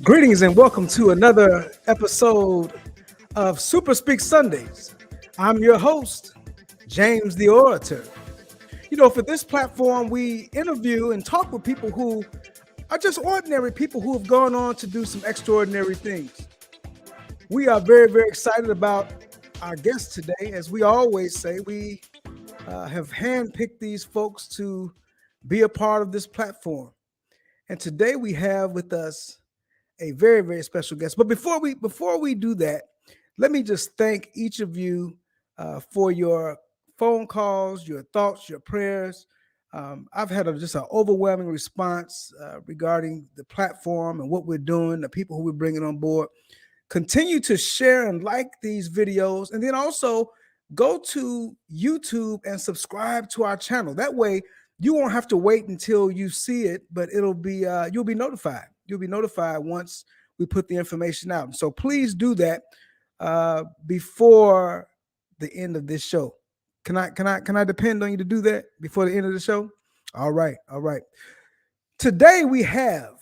Greetings and welcome to another episode of Super Speak Sundays. I'm your host, James the Orator. For this platform, we interview and talk with people who are just ordinary people who have gone on to do some extraordinary things. We are very, very excited about our guests today. As we always say, we have handpicked these folks to be a part of this platform. And today we have with us a very, very special guest. But before we do that, let me just thank each of you for your phone calls, your thoughts, your prayers. I've had just an overwhelming response regarding the platform and what we're doing, the people who we're bringing on board. Continue to share and like these videos, and then also go to YouTube and subscribe to our channel. That way, you won't have to wait until you see it, but it'll be you'll be notified. You'll be notified once we put the information out. So please do that before the end of this show. Can I depend on you to do that before the end of the show? All right. Today we have,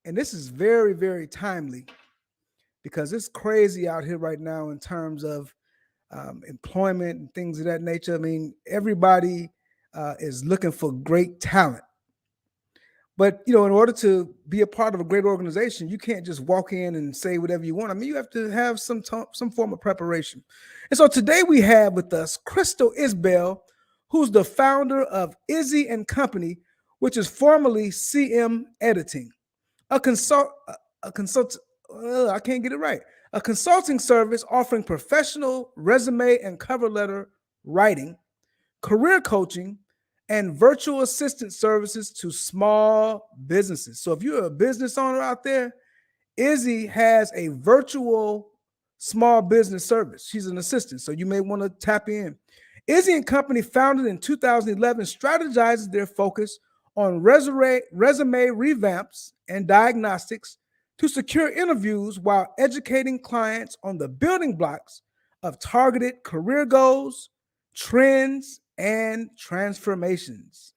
and this is very, very timely because it's crazy out here right now in terms of employment and things of that nature. I mean, everybody is looking for great talent. But, in order to be a part of a great organization, you can't just walk in and say whatever you want. I mean, you have to have some form of preparation. And so today we have with us Crystal Isbell, who's the founder of Izzie Company, which is formerly CM Editing, a consulting service offering professional resume and cover letter writing, career coaching, and virtual assistant services to small businesses. So if you're a business owner out there, Izzie has a virtual small business service. She's an assistant, so you may want to tap in. Izzie Company, founded in 2011, strategizes their focus on resume revamps and diagnostics to secure interviews while educating clients on the building blocks of targeted career goals, trends, and transformations.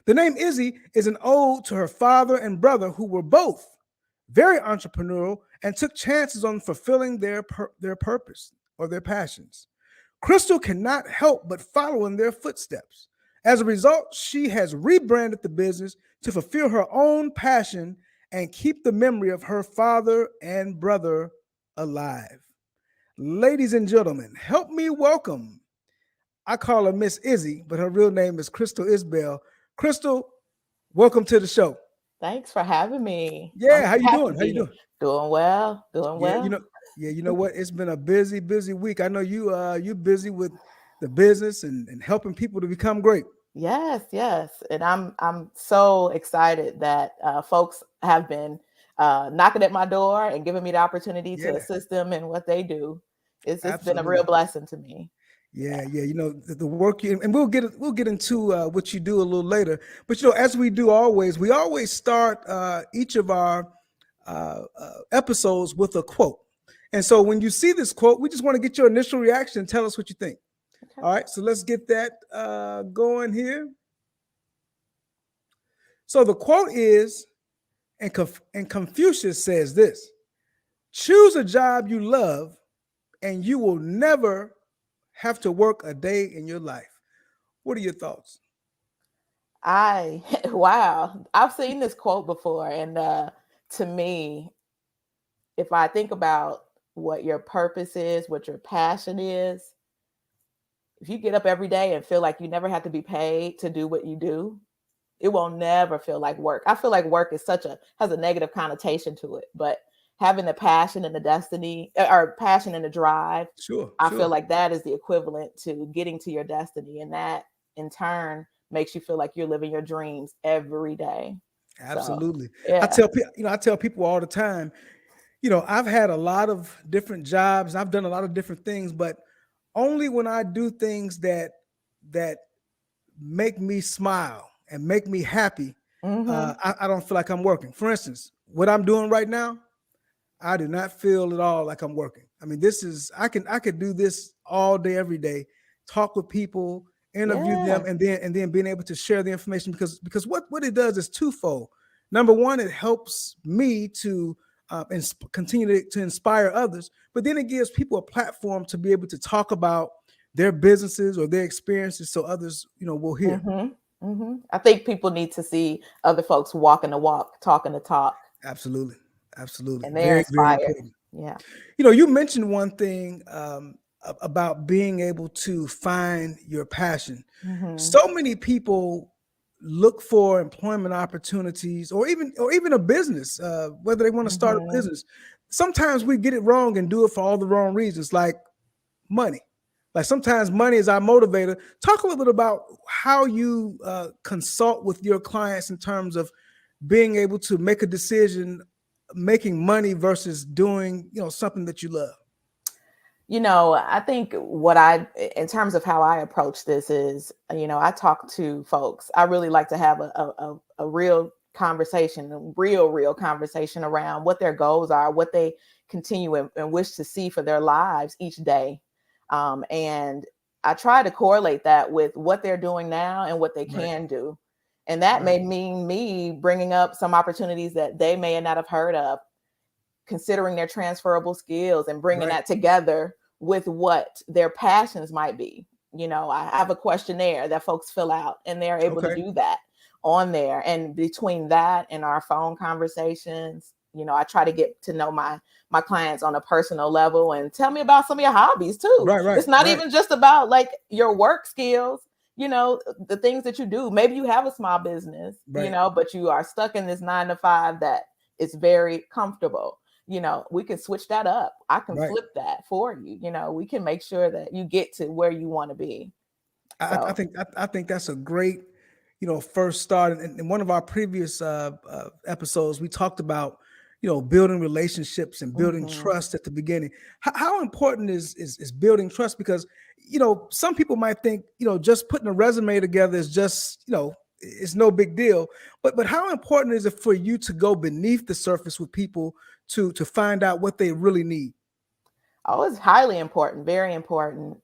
The name Izzie is an ode to her father and brother, who were both very entrepreneurial and took chances on fulfilling their purpose or their passions. Crystal cannot help but follow in their footsteps. As a result, she has rebranded the business to fulfill her own passion and keep the memory of her father and brother alive. Ladies and gentlemen, help me welcome, I call her Miss Izzie, but her real name is Crystal Isbell. Crystal, welcome to the show. Thanks for having me. Yeah, how you doing? Doing well. You know what? It's been a busy week. I know you're busy with the business and helping people to become great. Yes. And I'm so excited that folks have been knocking at my door and giving me the opportunity to assist them in what they do. It's been a real blessing to me. Yeah. The work and we'll get into what you do a little later. But as we do always, we always start each of our episodes with a quote. And so when you see this quote, we just want to get your initial reaction. Tell us what you think. Okay. All right, so let's get that going here. So the quote is, and Confucius says this: choose a job you love, and you will never have to work a day in your life. What are your thoughts? Wow. I've seen this quote before. And to me, if I think about what your purpose is, what your passion is, if you get up every day and feel like you never have to be paid to do what you do, it will never feel like work. I feel like work is has a negative connotation to it, but having the passion and the destiny, or passion and the drive, I feel like that is the equivalent to getting to your destiny. And that in turn makes you feel like you're living your dreams every day. Absolutely. So, yeah. I tell people all the time, I've had a lot of different jobs. I've done a lot of different things, but only when I do things that make me smile and make me happy, I don't feel like I'm working. For instance, what I'm doing right now, I do not feel at all like I'm working. I mean, I could do this all day, every day, talk with people, interview them, and then being able to share the information because what it does is twofold. Number one, it helps me to continue to inspire others, but then it gives people a platform to be able to talk about their businesses or their experiences, so others, will hear. I think people need to see other folks walking the walk, talking the talk, Absolutely, absolutely, and they're very, very inspired. important. Yeah. You mentioned one thing about being able to find your passion. So many people look for employment opportunities, or even a business, whether they want to start a business. Sometimes we get it wrong and do it for all the wrong reasons, like money. Like sometimes money is our motivator. Talk a little bit about how you consult with your clients in terms of being able to make a decision, making money versus doing, something that you love. I think in terms of how I approach this is, I talk to folks. I really like to have a real conversation, real conversation around what their goals are, what they continue and wish to see for their lives each day. And I try to correlate that with what they're doing now and what they can do. And that may mean me bringing up some opportunities that they may not have heard of, considering their transferable skills and bringing that together with what their passions might be. I have a questionnaire that folks fill out, and they're able to do that on there. And between that and our phone conversations, I try to get to know my clients on a personal level and tell me about some of your hobbies too. It's not even just about like your work skills, the things that you do. Maybe you have a small business, but you are stuck in this 9-to-5 that is very comfortable. We can switch that up. I can flip that for you. We can make sure that you get to where you want to be. I think that's a great, first start. And in one of our previous episodes, we talked about, building relationships and building trust at the beginning. How important is building trust? Because, some people might think, just putting a resume together is just, it's no big deal. But how important is it for you to go beneath the surface with people to find out what they really need? Oh, it's highly important, very important.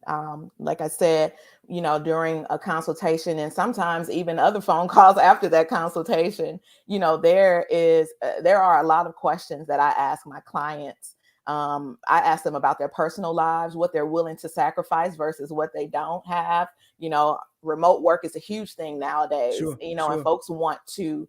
Like I said, during a consultation and sometimes even other phone calls after that consultation, there are a lot of questions that I ask my clients. I ask them about their personal lives, what they're willing to sacrifice versus what they don't have. Remote work is a huge thing nowadays, and folks want to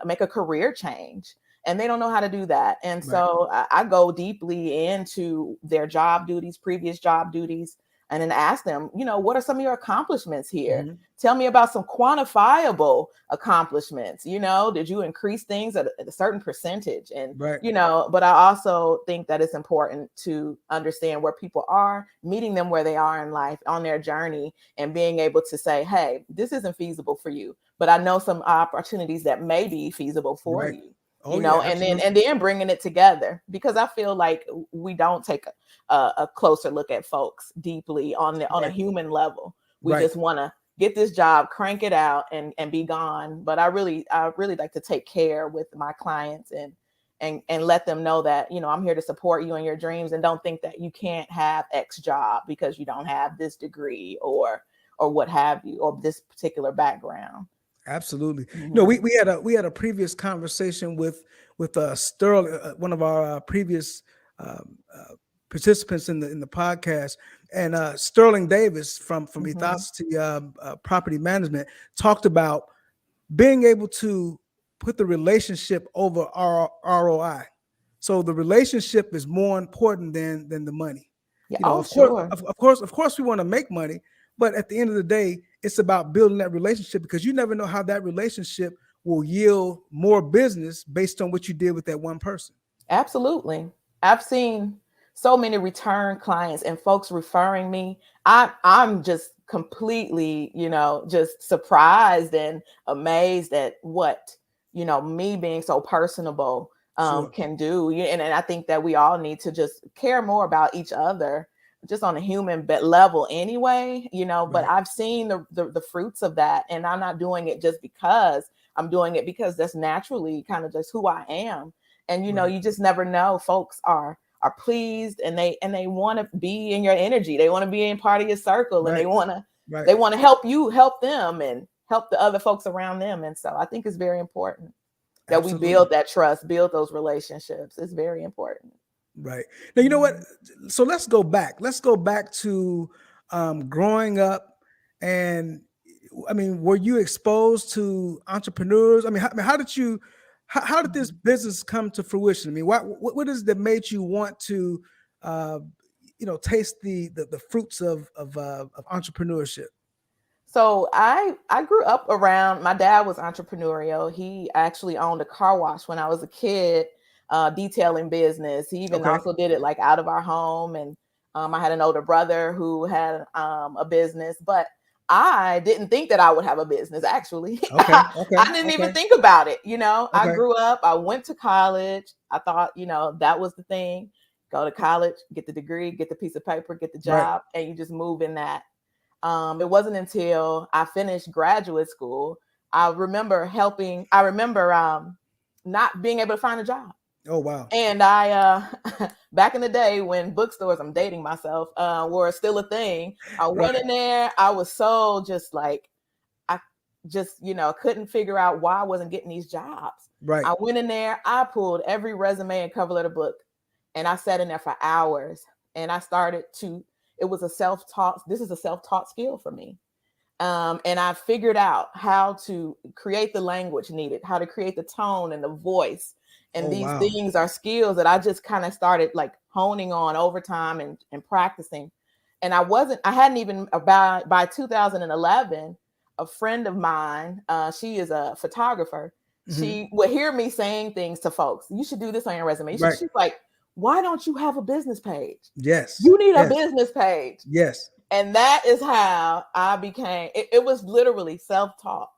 make a career change. And they don't know how to do that. And so I go deeply into their job duties, previous job duties, and then ask them, what are some of your accomplishments here? Tell me about some quantifiable accomplishments. Did you increase things at a certain percentage? And, but I also think that it's important to understand where people are, meeting them where they are in life on their journey, and being able to say, hey, this isn't feasible for you, but I know some opportunities that may be feasible for you. And then bringing it together, because I feel like we don't take a closer look at folks deeply on a human level. We just want to get this job, crank it out, and be gone. But I really like to take care with my clients and let them know that, I'm here to support you in your dreams, and don't think that you can't have X job because you don't have this degree or what have you, or this particular background. Absolutely. We had a previous conversation with Sterling, one of our previous participants in the podcast, and Sterling Davis from Ethosity Property Management talked about being able to put the relationship over our ROI. So the relationship is more important than the money. Of course, we want to make money, but at the end of the day, it's about building that relationship, because you never know how that relationship will yield more business based on what you did with that one person. Absolutely. I've seen so many return clients and folks referring me. I'm just completely, just surprised and amazed at what, me being so personable can do. And I think that we all need to just care more about each other, just on a human level anyway, but I've seen the fruits of that, and I'm not doing it just because I'm doing it, because that's naturally kind of just who I am. And, you just never know. Folks are pleased, and they want to be in your energy. They want to be in part of your circle, and they want to help you, help them, and help the other folks around them. And so I think it's very important. that we Absolutely. build that trust, build those relationships. It's very important. Right. Now, you know what? So let's go back. Let's go back to growing up. And I mean, were you exposed to entrepreneurs? I mean, how did you, how did this business come to fruition? I mean, what is it that made you want to, uh, taste the fruits of entrepreneurship? So I grew up around, my dad was entrepreneurial. He actually owned a car wash when I was a kid, detailing business. He even Okay. also did it like out of our home. And I had an older brother who had a business, but I didn't think that I would have a business. Actually, Okay. I Okay. didn't even Okay. think about it. I Okay. grew up, I went to college. I thought, that was the thing. Go to college, get the degree, get the piece of paper, get the Right. job, and you just move in that. It wasn't until I finished graduate school, I remember not being able to find a job. Oh, wow. And I, back in the day when bookstores, I'm dating myself, were still a thing, I went Right. in there. I was so just like, I just, couldn't figure out why I wasn't getting these jobs. Right. I went in there, I pulled every resume and cover letter book, and I sat in there for hours. And I started to, it was a self-taught, this is a self-taught skill for me. And I figured out how to create the language needed, how to create the tone and the voice. And Oh, these wow. things are skills that I just kind of started like honing on over time and practicing. And I hadn't even, by 2011, a friend of mine, she is a photographer. Hmm. She would hear me saying things to folks. You should do this on your resume. Right. She's like, why don't you have a business page? Yes. You need a Yes. business page. Yes. And that is how I became, it was literally self-taught.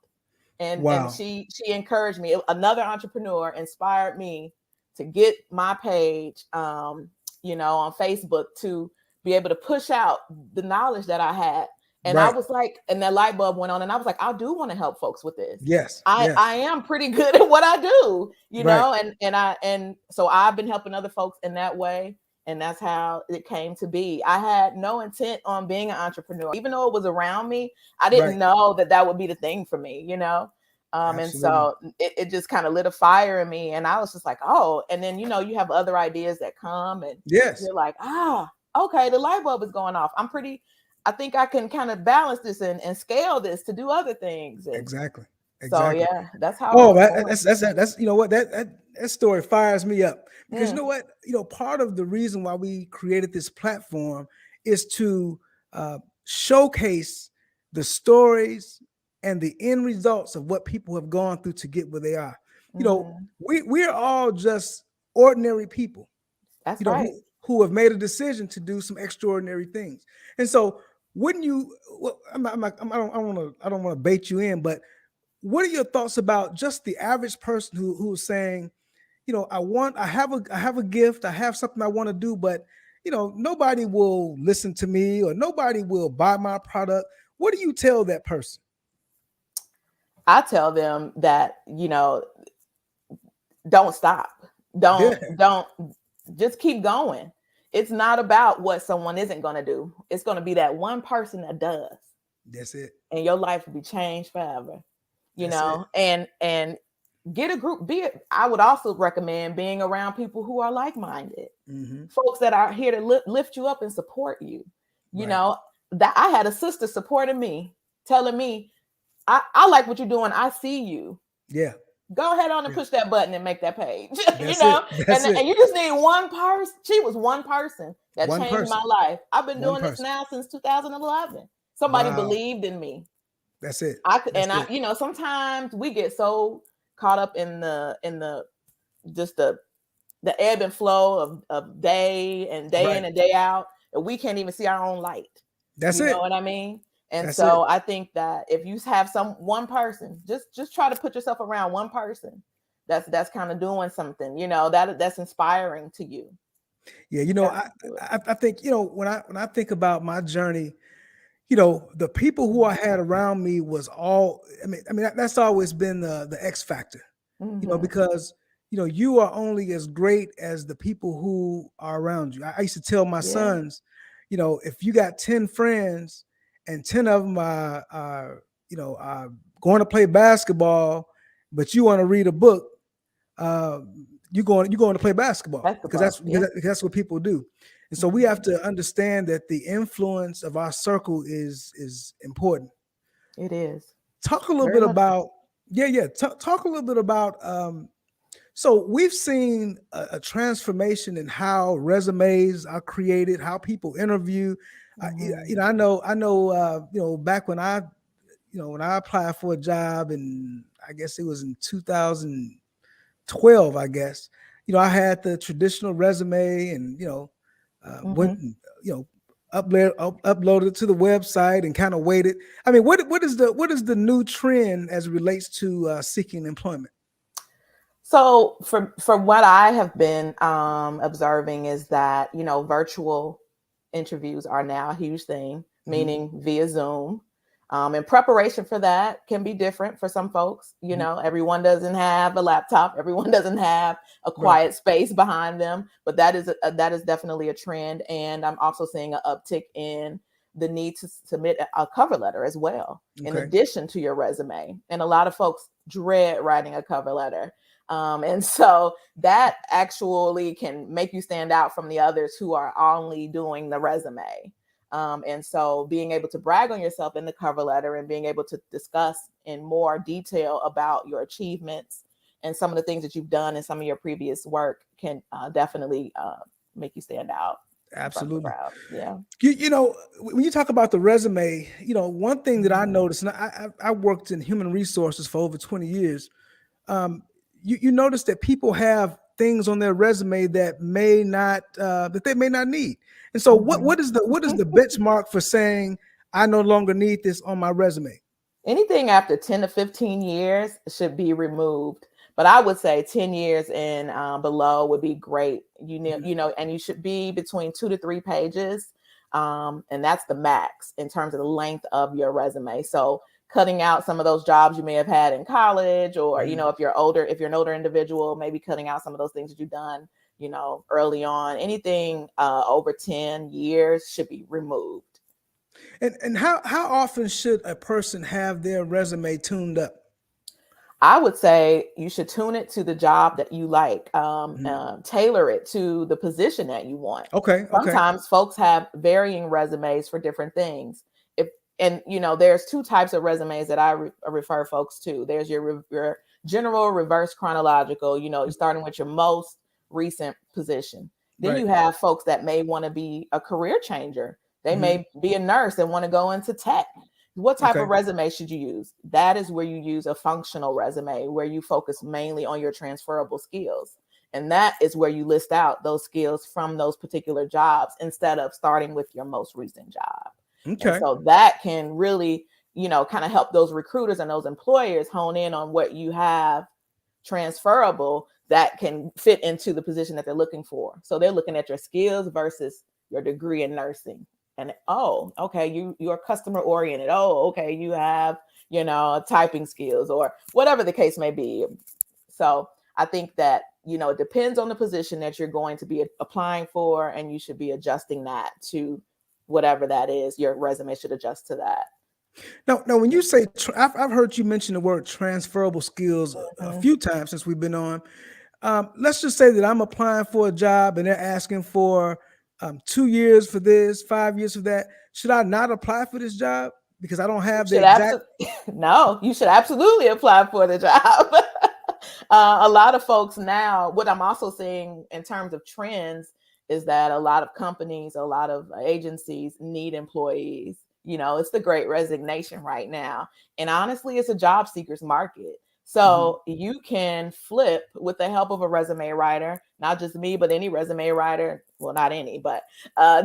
And Wow. she encouraged me. Another entrepreneur inspired me to get my page, on Facebook, to be able to push out the knowledge that I had. And I Right. was like, and that light bulb went on, and I was like, I do want to help folks with this. Yes. I Yes. I am pretty good at what I do, Right. and so I've been helping other folks in that way. And that's how it came to be. I had no intent on being an entrepreneur, even though it was around me. I Right. didn't know that would be the thing for me. And Absolutely. so it just kind of lit a fire in me, and I was just like, oh. And then you have other ideas that come, and Yes. you're like, okay, the light bulb is going off. I think I can kind of balance this and scale this to do other things. And Exactly. so Exactly. yeah, that's how I Oh, was born. that's you know what, that story fires me up, because you Mm, know what, part of the reason why we created this platform is to showcase the stories and the end results of what people have gone through to get where they are. mhm. We're all just ordinary people, That's right. who have made a decision to do some extraordinary things. And so, wouldn't you? Well, I don't want to bait you in, but what are your thoughts about just the average person who's saying, I have a gift, I have something I want to do, but nobody will listen to me or nobody will buy my product. What do you tell that person? I tell them that, don't stop. Yeah, Don't just keep going. It's not about what someone isn't going to do. It's going to be that one person that does, that's it. and your life will be changed forever. That's it. And get a group. I would also recommend being around people who are like-minded, Hmm. folks that are here to lift you up and support you. You Right. know that I had a sister supporting me, telling me, I like what you're doing. I see you. Yeah. Go ahead on and Yeah. push that button and make that page. That's it. And That's it. and you just need one person. She was one person that One changed my person. life. I've been One doing this person. now since 2011. Somebody Wow. believed in me. That's it. I could, That's and I, it. sometimes we get so caught up in the just the ebb and flow of day and day in Right. and day out that we can't even see our own light. That's You know it. what I mean? And That's it. so I think that if you have one person, just try to put yourself around one person that's kind of doing something, that's inspiring to you. Yeah. You got to do it. I think, when I think about my journey, the people who I had around me was all, that's always been the X factor, Mm-hmm. because, you are only as great as the people who are around you. I used to tell my Yeah. sons, if you got 10 friends and 10 of them are going to play basketball, but you want to read a book, you're going to play basketball because Yeah. that's what people do. And so we have to understand that the influence of our circle is important. It is. Talk a little Very bit much so. about talk a little bit about so we've seen a transformation in how resumes are created, how people interview. I know back when I applied for a job, and I guess it was in 2012, I guess, I had the traditional resume, and went and, uploaded it to the website and kind of waited. I mean, what is the new trend as it relates to seeking employment? So from what I have been observing is that, virtual interviews are now a huge thing, meaning via Zoom. And preparation for that can be different for some folks. Everyone doesn't have a laptop. Everyone doesn't have a quiet space behind them. But that is definitely a trend. And I'm also seeing an uptick in the need to submit a cover letter as well, in addition to your resume. And a lot of folks dread writing a cover letter. And so that actually can make you stand out from the others who are only doing the resume. And so being able to brag on yourself in the cover letter and being able to discuss in more detail about your achievements and some of the things that you've done in some of your previous work can definitely make you stand out. Absolutely. Yeah. When you talk about the resume, one thing that I noticed, and I worked in human resources for over 20 years. You notice that people have things on their resume that they may not need. And so what is the benchmark for saying I no longer need this on my resume? Anything after 10 to 15 years should be removed. But I would say 10 years and below would be great. And you should be between 2 to 3 pages. And that's the max in terms of the length of your resume. So cutting out some of those jobs you may have had in college, or, if you're an older individual, maybe cutting out some of those things that you've done, early on. Anything over 10 years should be removed. And how often should a person have their resume tuned up? I would say you should tune it to the job that you like, tailor it to the position that you want. Okay. Sometimes folks have varying resumes for different things. There's 2 types of resumes that I refer folks to. There's your general reverse chronological, you're starting with your most recent position. Then you have folks that may want to be a career changer. They may be a nurse and want to go into tech. What type of resume should you use? That is where you use a functional resume, where you focus mainly on your transferable skills. And that is where you list out those skills from those particular jobs instead of starting with your most recent job. Okay. And so that can really, kind of help those recruiters and those employers hone in on what you have transferable that can fit into the position that they're looking for. So they're looking at your skills versus your degree in nursing. And you're customer oriented. You have, typing skills or whatever the case may be. So I think that, it depends on the position that you're going to be applying for, and you should be adjusting that to whatever that is. Your resume should adjust to that. Now, when you say, I've heard you mention the word transferable skills a few times since we've been on. Let's just say that I'm applying for a job and they're asking for 2 years for this, 5 years for that. Should I not apply for this job because I don't have the exact? No, you should absolutely apply for the job. A lot of folks now, what I'm also seeing in terms of trends is that a lot of companies, a lot of agencies need employees. It's the great resignation right now. And honestly, it's a job seekers market. So you can flip with the help of a resume writer, not just me, but any resume writer. Well, not any, but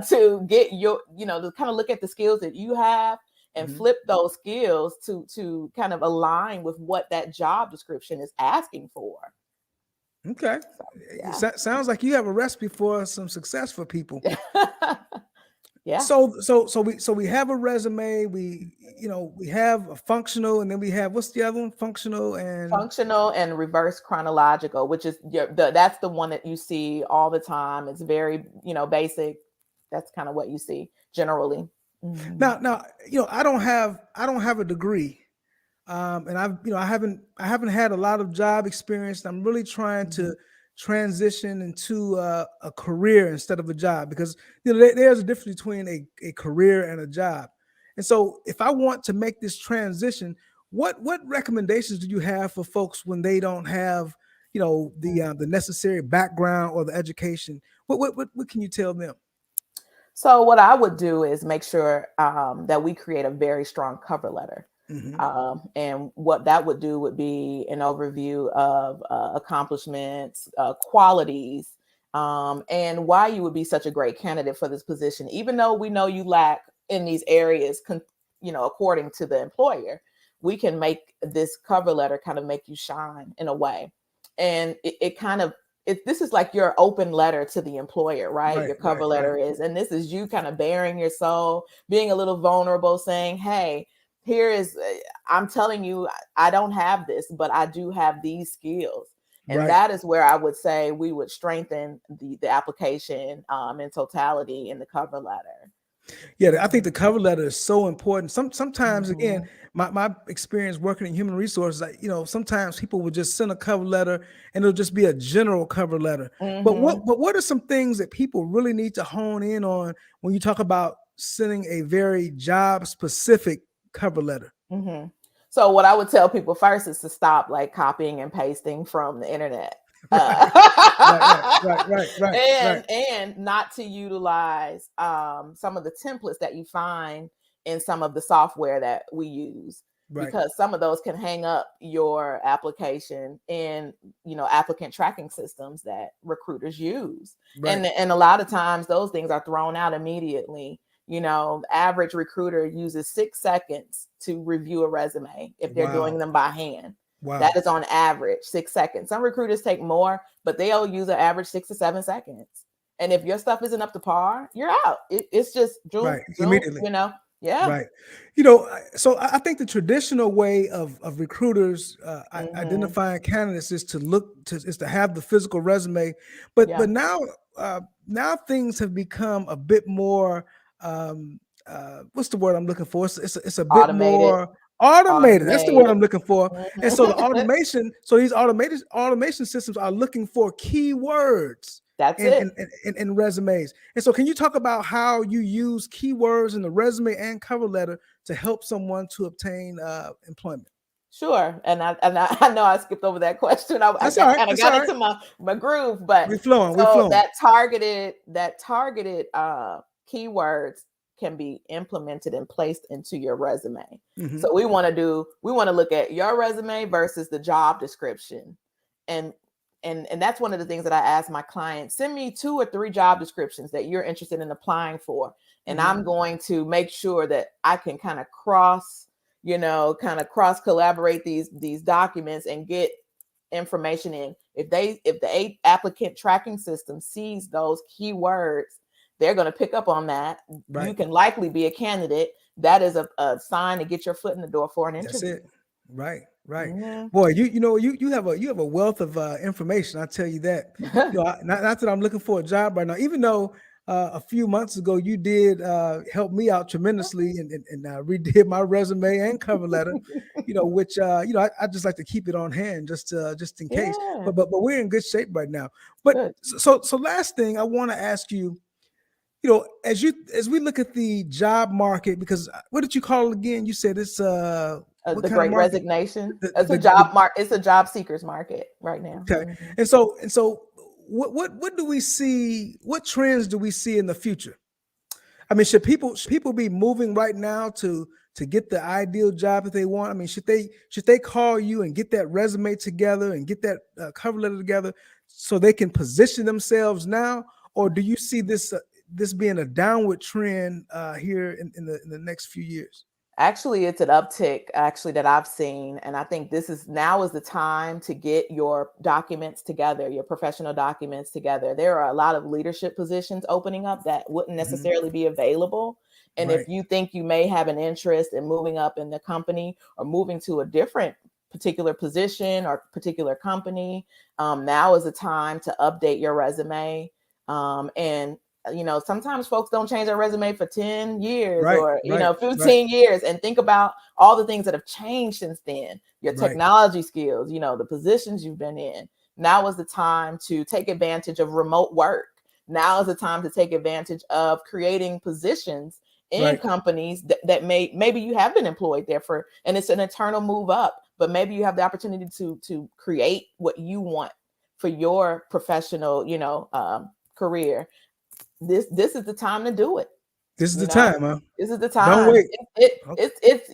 to get your, to kind of look at the skills that you have and flip those skills to kind of align with what that job description is asking for. Okay. So, sounds like you have a recipe for some success for people. Yeah. So we have a resume, we have a functional, and then we have, what's the other one? Functional and reverse chronological, which is that's the one that you see all the time. It's very, basic. That's kind of what you see generally. Now, I don't have a degree. And I haven't had a lot of job experience. I'm really trying to transition into a career instead of a job, because there's a difference between a career and a job. And so if I want to make this transition, what recommendations do you have for folks when they don't have the necessary background or the education? What can you tell them? So what I would do is make sure that we create a very strong cover letter. And what that would do would be an overview of accomplishments, qualities, and why you would be such a great candidate for this position, even though we know you lack in these areas, according to the employer. We can make this cover letter kind of make you shine in a way. And this is like your open letter to the employer, right? Your cover letter is, and this is you kind of bearing your soul, being a little vulnerable, saying, hey, I'm telling you, I don't have this, but I do have these skills. And that is where I would say we would strengthen the application in totality in the cover letter. Yeah, I think the cover letter is so important. Sometimes, again, my experience working in human resources, sometimes people will just send a cover letter and it'll just be a general cover letter. But what are some things that people really need to hone in on when you talk about sending a very job specific cover letter? So what I would tell people first is to stop like copying and pasting from the internet. Right. And not to utilize some of the templates that you find in some of the software that we use, because some of those can hang up your application in applicant tracking systems that recruiters use. And a lot of times those things are thrown out immediately. The average recruiter uses 6 seconds to review a resume if they're doing them by hand. That is on average 6 seconds. Some recruiters take more, but they'll use an average 6 to 7 seconds. And if your stuff isn't up to par, you're out. It's just immediately. Yeah. Right. So I think the traditional way of recruiters identifying candidates is to have the physical resume, but now things have become a bit more what's the word I'm looking for? It's a bit more automated. That's the word I'm looking for. And so these automation systems are looking for keywords. That's in resumes. And so can you talk about how you use keywords in the resume and cover letter to help someone to obtain employment? Sure. And I know I skipped over that question. I kind of got into my groove, but we're flowing. That targeted keywords can be implemented and placed into your resume. So we want to look at your resume versus the job description. And that's one of the things that I ask my clients: send me 2 or 3 job descriptions that you're interested in applying for. And I'm going to make sure that I can kind of cross collaborate these documents and get information in. If the applicant tracking system sees those keywords, they're going to pick up on that. You can likely be a candidate. That is a sign to get your foot in the door for an interview. That's it. Right. Boy, you have a wealth of information. I tell you that. Not that I'm looking for a job right now, even though a few months ago you did help me out tremendously and redid my resume and cover letter. Which I just like to keep it on hand just in case. But we're in good shape right now. But so last thing I want to ask you. As we look at the job market, because what did you call it again? You said it's the Great Resignation. It's a job market. It's a job seekers market right now. Okay, and so what do we see? What trends do we see in the future? I mean, should people be moving right now to get the ideal job that they want? I mean, should they call you and get that resume together and get that cover letter together so they can position themselves now, or do you see this being a downward trend here in the next few years? Actually, it's an uptick that I've seen. And I think now is the time to get your documents together, your professional documents together. There are a lot of leadership positions opening up that wouldn't necessarily be available. And if you think you may have an interest in moving up in the company or moving to a different particular position or particular company, now is the time to update your resume. And sometimes folks don't change their resume for 10 years Right, or, right, 15 years, and think about all the things that have changed since then, your Right. technology skills, the positions you've been in. Now is the time to take advantage of remote work. Now is the time to take advantage of creating positions in Right. companies that maybe you have been employed there and it's an eternal move up, but maybe you have the opportunity to create what you want for your professional, career. This is the time to do it. This is the time, huh? This is the Don't time. wait. It's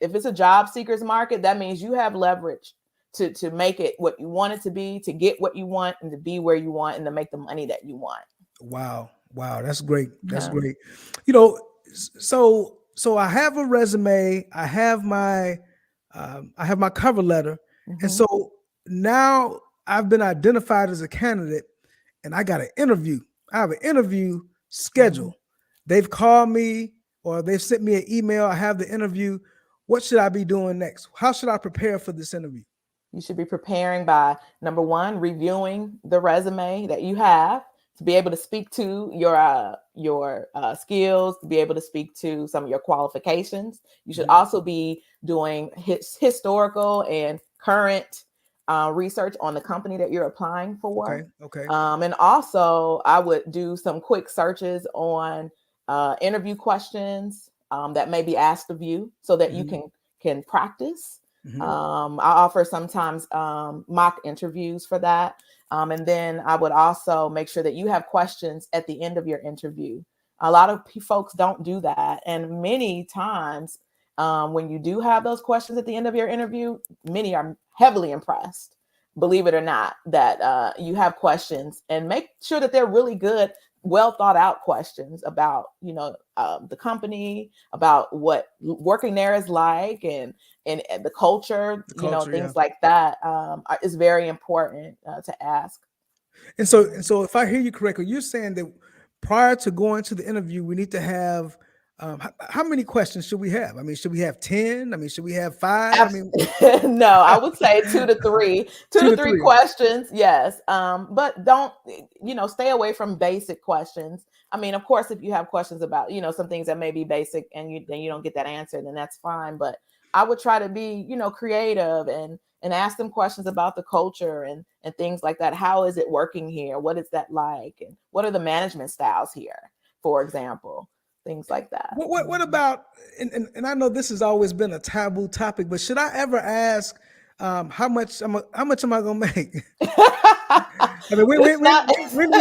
if it's a job seekers market, that means you have leverage to make it what you want it to be, to get what you want, and to be where you want, and to make the money that you want. Wow. That's great. That's Yeah. great. So I have a resume. I have my cover letter, and so now I've been identified as a candidate, and I got an interview. I have an interview scheduled. They've called me or they've sent me an email. I have the interview. What should I be doing next? How should I prepare for this interview? You should be preparing by, number one, reviewing the resume that you have to be able to speak to your skills, to be able to speak to some of your qualifications. You should also be doing historical and current research on the company that you're applying for. Okay. And also, I would do some quick searches on interview questions that may be asked of you, so that you can practice. I offer sometimes mock interviews for that. And then I would also make sure that you have questions at the end of your interview. A lot of folks don't do that. And many times when you do have those questions at the end of your interview, many are heavily impressed, believe it or not, that you have questions, and make sure that they're really good, well thought out questions about, the company, about what working there is like, and the culture, things like that is very important to ask. And so if I hear you correctly, you're saying that prior to going to the interview, we need to have how many questions should we have? I mean, should we have 10? I mean, should we have 5? I mean, no, I would say 2 to 3, 2 to 3 questions. Yes. But don't, stay away from basic questions. I mean, of course, if you have questions about, some things that may be basic and you don't get that answer, then that's fine. But I would try to be, creative and ask them questions about the culture and things like that. How is it working here? What is that like? And what are the management styles here, for example? Things like that. What about, and I know this has always been a taboo topic, but should I ever ask how much am I going to make? I mean, we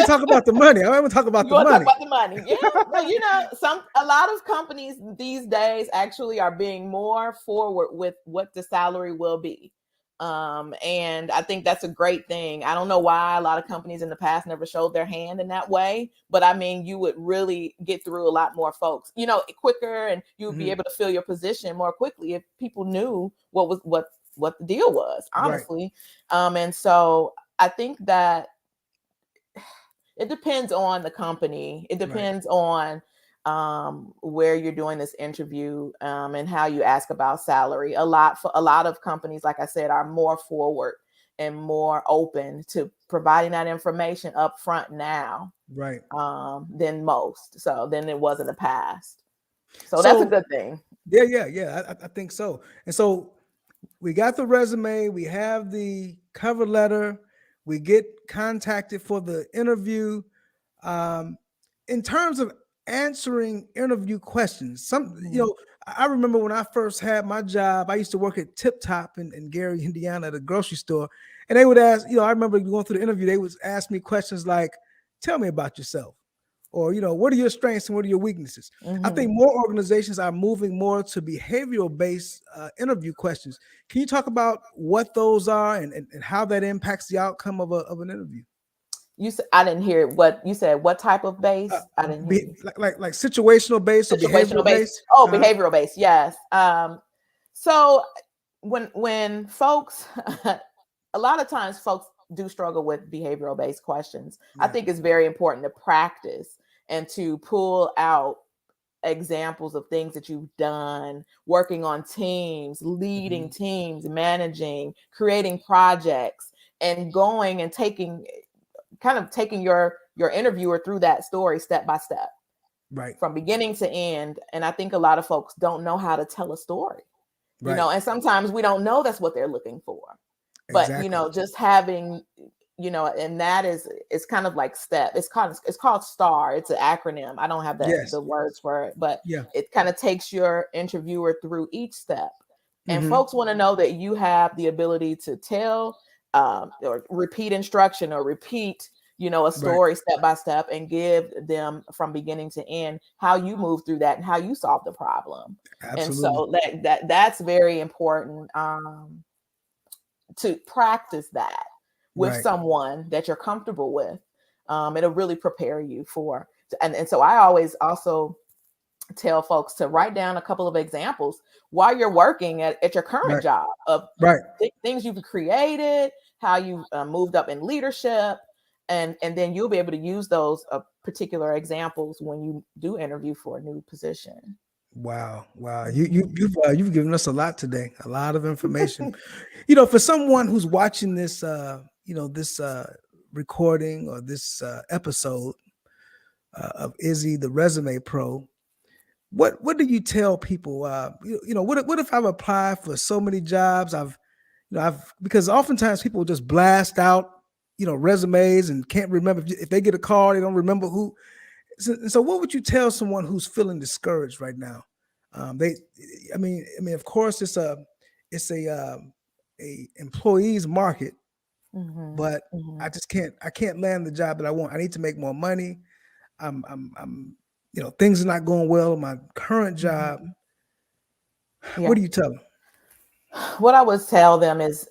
talk about the money. I want to talk about the money. Talk about the money. Yeah, well, a lot of companies these days actually are being more forward with what the salary will be. And I think that's a great thing. I don't know why a lot of companies in the past never showed their hand in that way, but I mean, you would really get through a lot more folks, quicker, and you would be able to fill your position more quickly if people knew what the deal was, honestly. Right. And so I think that it depends on the company. It depends on where you're doing this interview and how you ask about salary. A lot of companies, like I said, are more forward and more open to providing that information up front now, right? Than most. So than it was in the past. So that's a good thing. Yeah. I think so. And so we got the resume, we have the cover letter, we get contacted for the interview. In terms of answering interview questions, I remember when I first had my job, I used to work at Tip Top in Gary, Indiana, at a grocery store, and they would ask, I remember going through the interview, they would ask me questions like, "Tell me about yourself," or what are your strengths and what are your weaknesses? I think more organizations are moving more to behavioral based interview questions. Can you talk about what those are and how that impacts the outcome of an interview? You said, I didn't hear what you said. What type of base? I didn't hear. Like situational based or behavioral based? Oh, behavioral based. Yes. So when folks, a lot of times folks do struggle with behavioral based questions. Yeah. I think it's very important to practice and to pull out examples of things that you've done, working on teams, leading teams, managing, creating projects, and going and taking your your interviewer through that story step by step, Right. from beginning to end. And I think a lot of folks don't know how to tell a story, Right. and sometimes we don't know that's what they're looking for. But, Exactly. just having, and that is, it's kind of like STEP. It's called STAR. It's an acronym. I don't have Yes. the words for it, but Yeah. it kind of takes your interviewer through each step. And Mhm. folks want to know that you have the ability to tell or repeat instruction, or repeat, a Right. story step by step, and give them from beginning to end how you move through that and how you solve the problem. And Absolutely. so that's very important, to practice that with Right. someone that you're comfortable with. It'll really prepare you for, and so I always also tell folks to write down a couple of examples while you're working at your current Right. job of Right. things you've created, how you moved up in leadership, and then you'll be able to use those particular examples when you do interview for a new position. Wow. Wow. Mhm. You've given us a lot today, a lot of information. For someone who's watching this this recording or this episode of Izzie the Resume Pro, what do you tell people? What if I've applied for so many jobs? Because oftentimes people just blast out resumes and can't remember, if they get a call, they don't remember who. So what would you tell someone who's feeling discouraged right now? Of course, it's a employee's market, Mhm. but Mhm. I can't land the job that I want. I need to make more money. I'm things are not going well in my current job. Mhm. What Yeah. do you tell them? What I would tell them is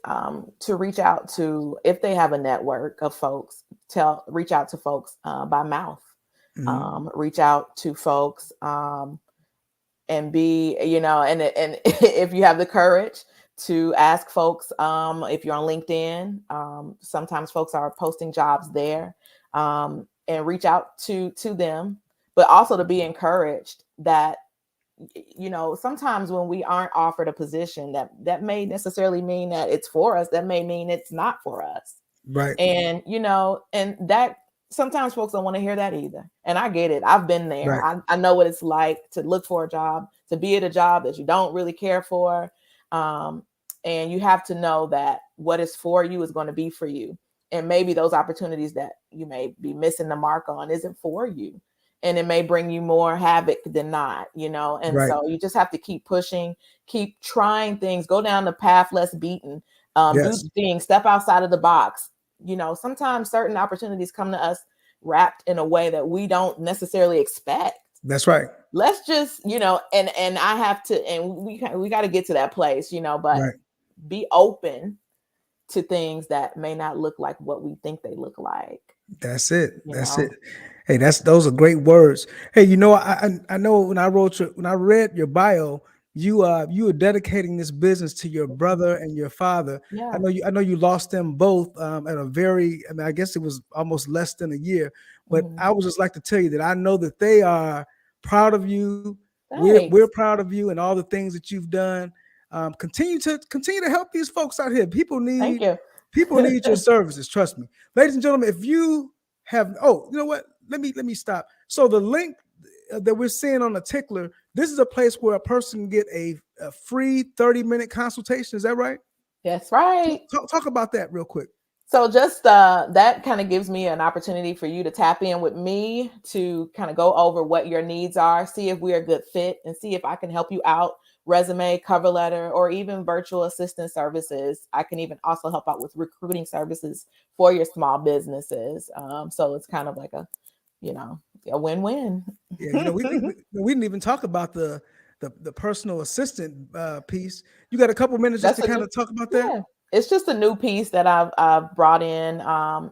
to reach out to, if they have a network of folks, reach out to folks by mouth. Mhm. Reach out to folks, and be, and if you have the courage to ask folks, if you're on LinkedIn, sometimes folks are posting jobs there, and reach out to them, but also to be encouraged that, sometimes when we aren't offered a position that may necessarily mean that it's for us, that may mean it's not for us. Right. And, and that sometimes folks don't want to hear that either. And I get it. I've been there. Right. I know what it's like to look for a job, to be at a job that you don't really care for. Um, and you have to know that what is for you is going to be for you. And maybe those opportunities that you may be missing the mark on isn't for you. And it may bring you more havoc than not, And Right. so you just have to keep pushing, keep trying things, go down the path less beaten, do Yes. things, step outside of the box. Sometimes certain opportunities come to us wrapped in a way that we don't necessarily expect. That's right. Let's just, and I have to, and we got to get to that place, but Right. be open to things that may not look like what we think they look like. That's it. you That's know it. Hey, those are great words. Hey, I know when I read your bio, you were dedicating this business to your brother and your father. Yeah. I know you lost them both at a very, I guess it was almost less than a year. But Mhm. I would just like to tell you that I know that they are proud of you. We're Thanks. proud of you and all the things that you've done. Continue to help these folks out here. Thank you. People need your services. Trust me, ladies and gentlemen. If you have, you know what? Let me stop. So the link that we're seeing on the tickler, this is a place where a person can get a free 30-minute consultation. Is that right? That's right. Talk about that real quick. So just that kind of gives me an opportunity for you to tap in with me to kind of go over what your needs are, see if we're a good fit, and see if I can help you out. Resume, cover letter, or even virtual assistant services. I can even also help out with recruiting services for your small businesses. So it's kind of like a win-win. Yeah, we didn't even talk about the personal assistant piece. You got a couple minutes just That's to a kind new, of talk about that? yeah. It's just a new piece that I've brought in. I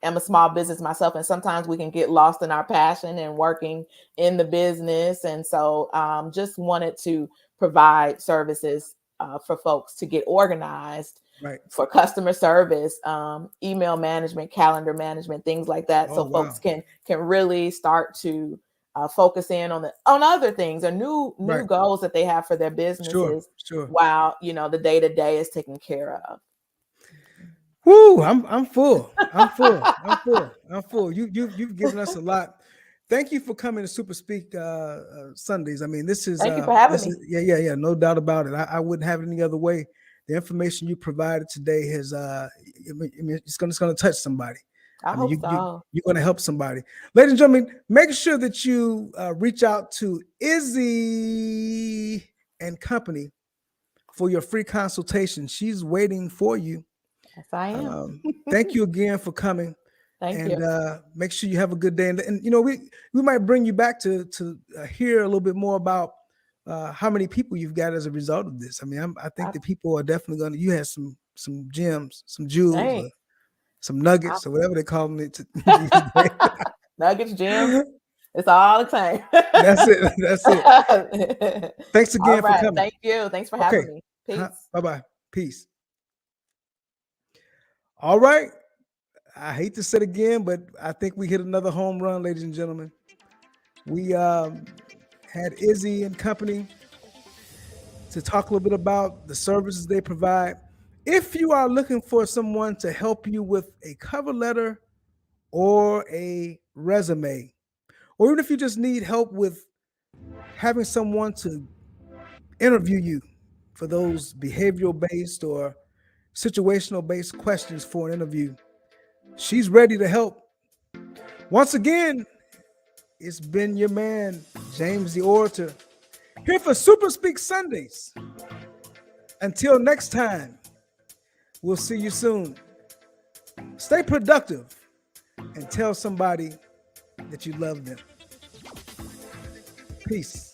am a small business myself, and sometimes we can get lost in our passion and working in the business. And so just wanted to provide services for folks to get organized, Right. for customer service, email management, calendar management, things like that. Oh So wow. folks can really start to focus in on other things or new Right. goals that they have for their Sure. businesses, Sure. while the day-to-day is taken care of. Whoo, I'm full. I'm full. I'm full. I'm full. You've given us a lot. Thank you for coming to Super Speak Sundays. I mean, this is Thank you for having me. yeah, no doubt about it. I wouldn't have it any other way. The information you provided today has it's gonna touch somebody. I hope so. You're gonna help somebody. Ladies and gentlemen, make sure that you reach out to Izzie and Company for your free consultation. She's waiting for you. Yes, I am. Thank you again for coming. Thank you. Make sure you have a good day. And you know, we might bring you back to hear a little bit more about how many people you've got as a result of this. I mean, I think that people are definitely going to. You have some gems, some jewels, some nuggets, or whatever they call them. Nuggets, gems. It's all the same. That's it. That's it. Thanks again for coming. Thank you. Thanks for having me. Peace. Bye-bye. Peace. All right. I hate to say it again, but I think we hit another home run, ladies and gentlemen. We had Izzie and Company to talk a little bit about the services they provide. If you are looking for someone to help you with a cover letter or a resume, or even if you just need help with having someone to interview you for those behavioral-based or situational-based questions for an interview, she's ready to help. Once again, it's been your man, James the Orator, here for Super Speak Sundays. Until next time, we'll see you soon. Stay productive and tell somebody that you love them. Peace.